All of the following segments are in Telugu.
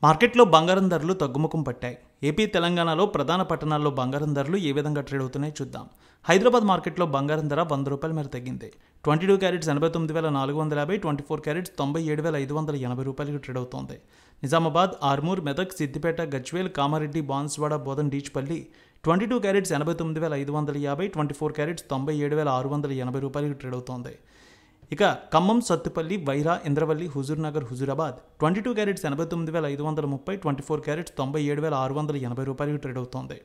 మార్కెట్లో బంగారం ధరలు తగ్గుముఖం పట్టాయి. ఏపీ, తెలంగాణలో ప్రధాన పట్టణాల్లో బంగారం ధరలు ఏ విధంగా ట్రేడ్ అవుతున్నాయో చూద్దాం. హైదరాబాద్ మార్కెట్లో బంగారం ధర ₹100 మేర తగ్గింది. 22 క్యారెట్స్ 89,450, 24 క్యారెట్స్ 97,580 ట్రేడ్ అవుతోంది. Nizamabad, Armoor, Medak, Siddipet, Gajwel, Kamareddy, Banswada, Bodhan, Dichpally 22 carats 89,550, 24 carats 97,680 trade అవుతోంది. ఇక Khammam, Sathupalli, Wyra, Indravelli, Huzurnagar, Huzurabad 22 carats 89,530, 24 carats 97,680 trade అవుతోంది.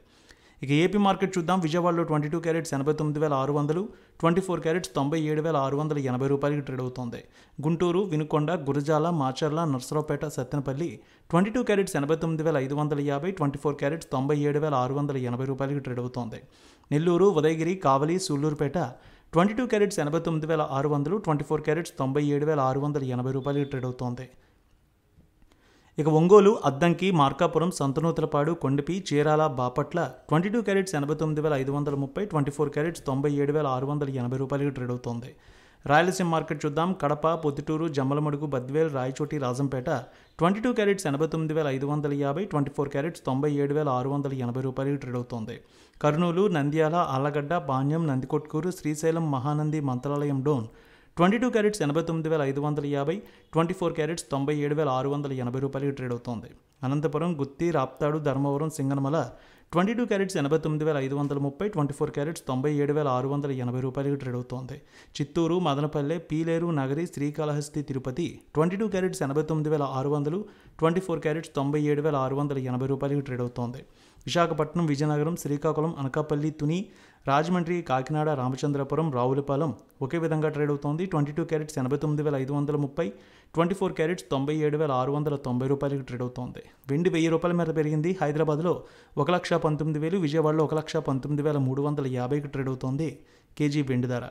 ఇక ఏపీ మార్కెట్ చూద్దాం. విజయవాడలో 22 క్యారెట్స్ 89,600, 24 క్యారెట్స్ 97,680 ట్రేడ్ అవుతోంది. Guntur, Vinukonda, Gurazala, Macherla, Narasaraopet, Sattenapalli 22 carats 89,550, 24 carats 97,680 trade అవుతోంది. Nellore, Udayagiri, Kavali, Sullurpeta 22 carats 89,600, 24 carats 97,680 trade అవుతోంది. ఇక Ongole, Addanki, Markapur, Santhanuthalapadu, Kondapi, Chirala, Bapatla 22 carats 89,530, 24 carats 97,680 trade అవుతోంది. రాయలసీమ మార్కెట్ చూద్దాం. Kadapa, Proddatur, Jammalamadugu, Badvel, Rayachoti, Rajampet 22 carats 89,550, 24 carats 97,680 trade అవుతోంది. Kurnool, Nandyal, Allagadda, Panyam, Nandikotkur, Srisailam, Mahanandi, Mantralayam, Dhone 22 carats 89,550, 24 carats 97,680 trade అవుతోంది. Anantapuram, Gooty, Raptadu, Dharmavaram, Singanamala 22 carats 89,530, 24 carats 97,680 trade అవుతోంది. Chittoor, Madanapalle, Pileru, Nagari, Srikalahasti, Tirupati 22 carats 89,600, 24 carats 97,680 trade అవుతోంది. విశాఖపట్నం, విజయనగరం, శ్రీకాకుళం, అనకాపల్లి, తుని, రాజమండ్రి, కాకినాడ, రామచంద్రపురం, రావులపాలెం ఒకే విధంగా ట్రేడ్ అవుతోంది. 22 క్యారెట్స్ 89,530, 24 క్యారెట్స్ 97,690 ట్రేడ్ అవుతోంది. వెండి ₹1,000 మేర పెరిగింది. హైదరాబాద్లో 1,19,000, విజయవాడలో 1,19,350 ట్రేడ్ అవుతోంది కేజీ వెండి ధర.